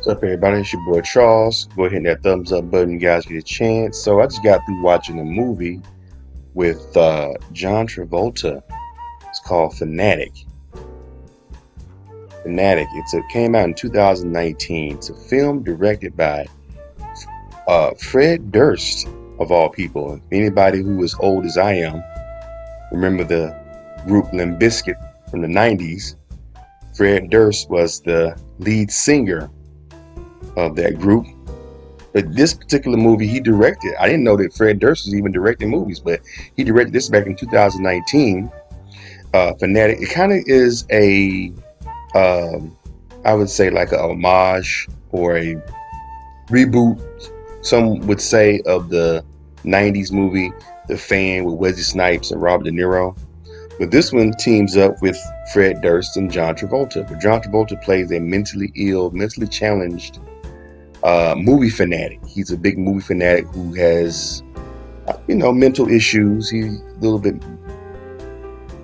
What's up, everybody? It's your boy Charles. Go ahead and hit that thumbs up button, you guys get a chance. So I just got through watching a movie with John Travolta. It's called Fanatic. Fanatic. It came out in 2019. It's a film directed by Fred Durst, of all people. Anybody who is old as I am, remember the group Limp Bizkit from the 90s. Fred Durst was the lead singer of that group. But this particular movie he directed, I didn't know that Fred Durst was even directing movies, but he directed this back in 2019. Fanatic. It kind of is um, I would say like a homage or a reboot, some would say, of the 90s movie The Fan with Wesley Snipes and Robert De Niro. But this one teams up with Fred Durst and John Travolta. But John Travolta plays a mentally ill, mentally challenged movie fanatic. He's a big movie fanatic who has, mental issues. He's a little bit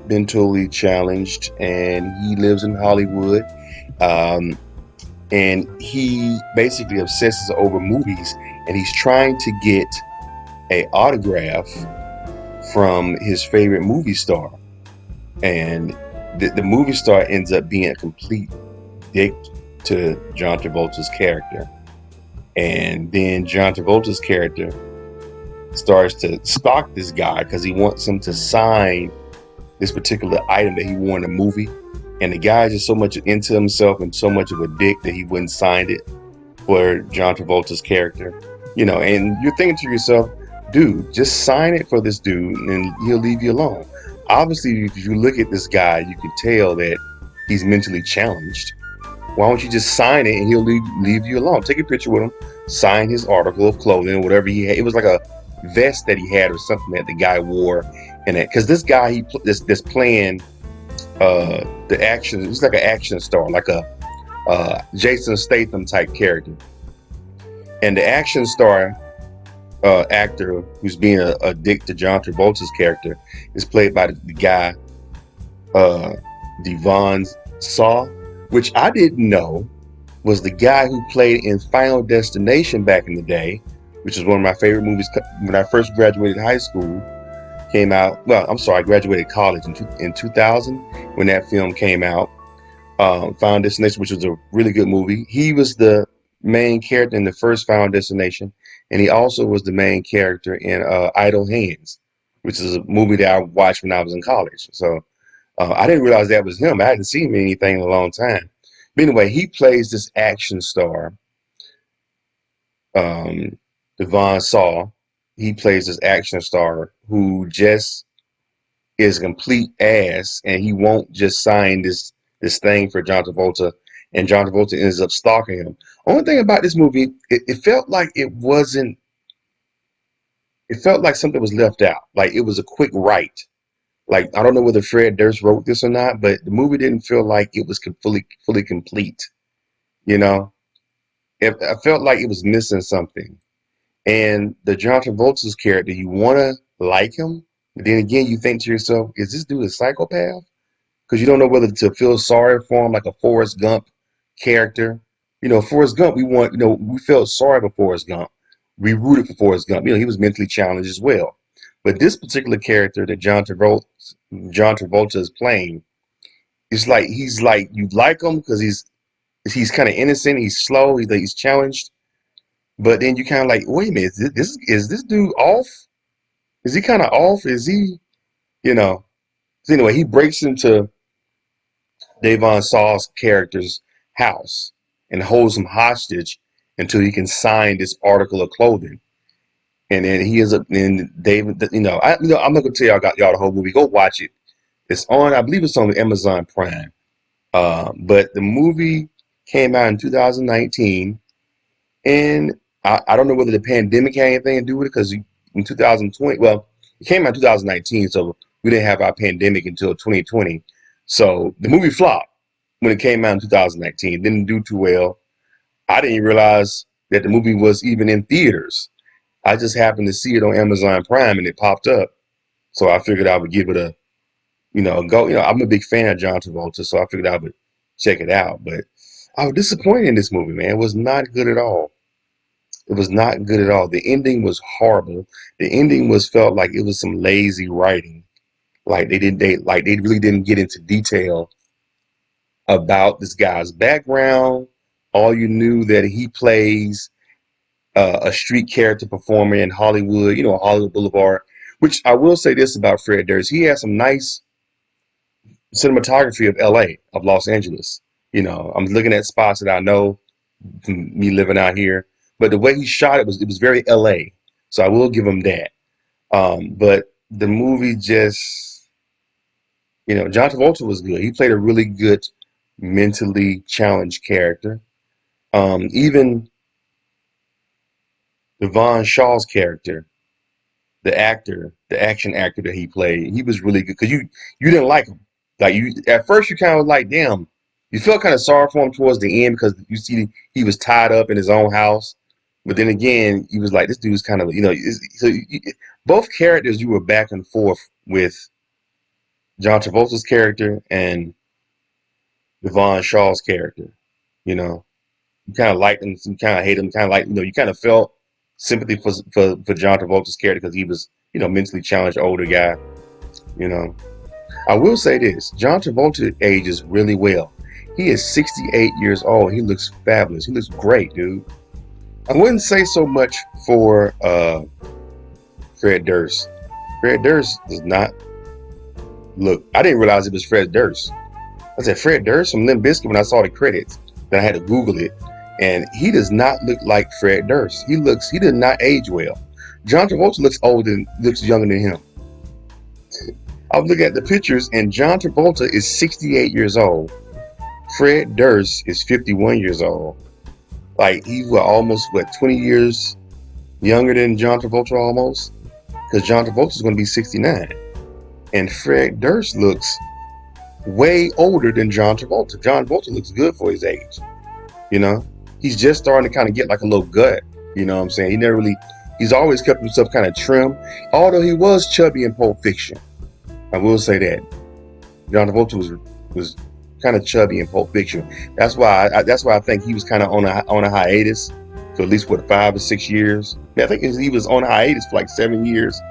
mentally challenged, and he lives in Hollywood. Um, and he basically obsesses over movies, and he's trying to get a autograph from his favorite movie star. And the movie star ends up being a complete dick to John Travolta's character. And then John Travolta's character starts to stalk this guy because he wants him to sign this particular item that he wore in the movie. And the guy is just so much into himself and so much of a dick that he wouldn't sign it for John Travolta's character. And you're thinking to yourself, dude, just sign it for this dude and he'll leave you alone. Obviously, if you look at this guy, you can tell that he's mentally challenged. Why don't you just sign it and he'll leave you alone? Take a picture with him, sign his article of clothing or whatever he had. It was like a vest that he had or something that the guy wore. And because this guy, this playing the action, he's like an action star, like a Jason Statham type character. And the action star actor who's being a dick to John Travolta's character is played by the guy Devon Shaw, which I didn't know was the guy who played in Final Destination back in the day, which is one of my favorite movies. When I first graduated high school, came out. Well, I'm sorry, I graduated college in 2000 when that film came out. Final Destination, which was a really good movie. He was the main character in the first Final Destination, and he also was the main character in Idle Hands, which is a movie that I watched when I was in college. So I didn't realize that was him. I hadn't seen him in anything in a long time. But anyway, he plays this action star, um, Devon Shaw. He plays this action star who just is a complete ass, and he won't just sign this thing for John Travolta, and John Travolta ends up stalking him. Only thing about this movie, it felt like it wasn't. It felt like something was left out. Like it was a quick write. Like I don't know whether Fred Durst wrote this or not, but the movie didn't feel like it was fully complete. You know, I felt like it was missing something. And the John Travolta's character, you want to like him, but then again, you think to yourself, is this dude a psychopath? Because you don't know whether to feel sorry for him, like a Forrest Gump character. Forrest Gump, we felt sorry for Forrest Gump. We rooted for Forrest Gump. He was mentally challenged as well. But this particular character that John Travolta is playing, it's like he's like you like him because he's kind of innocent, he's slow, he's challenged. But then you kind of like, wait a minute, is this dude off? Is he kind of off? Is he, you know? So anyway, he breaks into Devon Shaw's character's house and holds him hostage until he can sign this article of clothing. And then he ends up in David. I'm not gonna tell y'all the whole movie. Go watch it. It's on. I believe it's on Amazon Prime. But the movie came out in 2019, and I don't know whether the pandemic had anything to do with it because in 2020, well, it came out in 2019, so we didn't have our pandemic until 2020. So the movie flopped when it came out in 2019. It didn't do too well. I didn't realize that the movie was even in theaters. I just happened to see it on Amazon Prime and it popped up. So I figured I would give it a go. I'm a big fan of John Travolta, so I figured I would check it out. But I was disappointed in this movie, man. It was not good at all. It was not good at all. The ending was horrible. The ending was felt like it was some lazy writing. Like they really didn't get into detail about this guy's background. All you knew that he plays a street character performer in Hollywood, Hollywood Boulevard. Which I will say this about Fred Durst: he has some nice cinematography of L.A. of Los Angeles. I'm looking at spots that I know from me living out here, but the way he shot it was very L.A. So I will give him that. But the movie just, John Travolta was good. He played a really good mentally challenged character. Even Devon Shaw's character, the action actor that he played, he was really good because you didn't like him. Like you at first, you kind of like, damn. You felt kind of sorry for him towards the end because you see he was tied up in his own house. But then again, he was like, this dude's kind of, both characters you were back and forth with John Travolta's character and Devon Shaw's character. You know, you kind of liked him, you kind of hate him, kind of like, you kind of felt sympathy for John Travolta's character because he was, mentally challenged older guy. You know, I will say this: John Travolta ages really well. He is 68 years old. He looks fabulous. He looks great, dude. I wouldn't say so much for Fred Durst. Fred Durst does not look. I didn't realize it was Fred Durst. I said Fred Durst from Limp Bizkit when I saw the credits. Then I had to Google it, and he does not look like Fred Durst. He did not age well. John Travolta looks younger than him. I was looking at the pictures, and John Travolta is 68 years old. Fred Durst is 51 years old. Like, he was almost, 20 years younger than John Travolta almost? Because John Travolta is going to be 69. And Fred Durst looks way older than John Travolta. John Travolta looks good for his age. He's just starting to kind of get like a little gut. You know what I'm saying? He's always kept himself kind of trim. Although he was chubby in Pulp Fiction. I will say that. John Travolta was kind of chubby in Pulp Fiction. That's why I think he was kind of on a hiatus for at least 5 or 6 years. I think he was on a hiatus for like 7 years,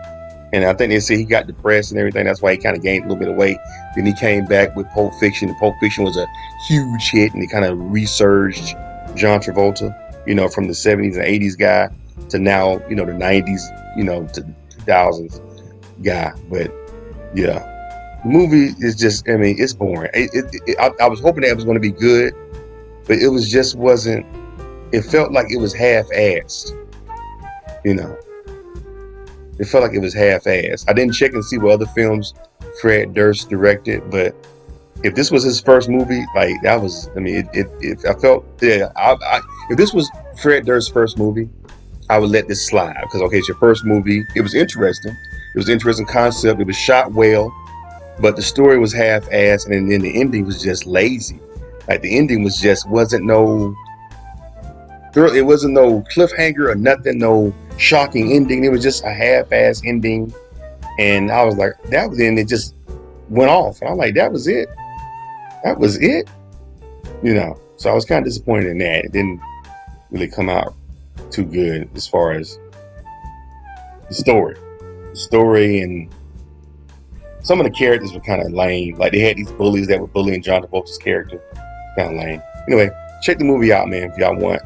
and I think they say he got depressed and everything. That's why he kind of gained a little bit of weight. Then he came back with Pulp Fiction. Pulp Fiction was a huge hit, and it kind of resurged John Travolta, from the 70s and 80s guy to now, the 90s, to 2000s guy. But yeah. The movie is just, it's boring. I was hoping that it was going to be good, but wasn't, it felt like it was half-assed, It felt like it was half-assed. I didn't check and see what other films Fred Durst directed, but if this was his first movie, like, that was, I felt, yeah, if this was Fred Durst's first movie, I would let this slide, because, okay, it's your first movie. It was interesting. It was an interesting concept. It was shot well. But the story was half-assed, and then the ending was just lazy. Like, the ending wasn't no cliffhanger or nothing, no shocking ending. It was just a half-assed ending, and I was like, then it just went off. And I'm like, that was it. That was it. So I was kind of disappointed in that. It didn't really come out too good as far as the story, and some of the characters were kind of lame. Like, they had these bullies that were bullying John Travolta's character. Kind of lame. Anyway, check the movie out, man, if y'all want.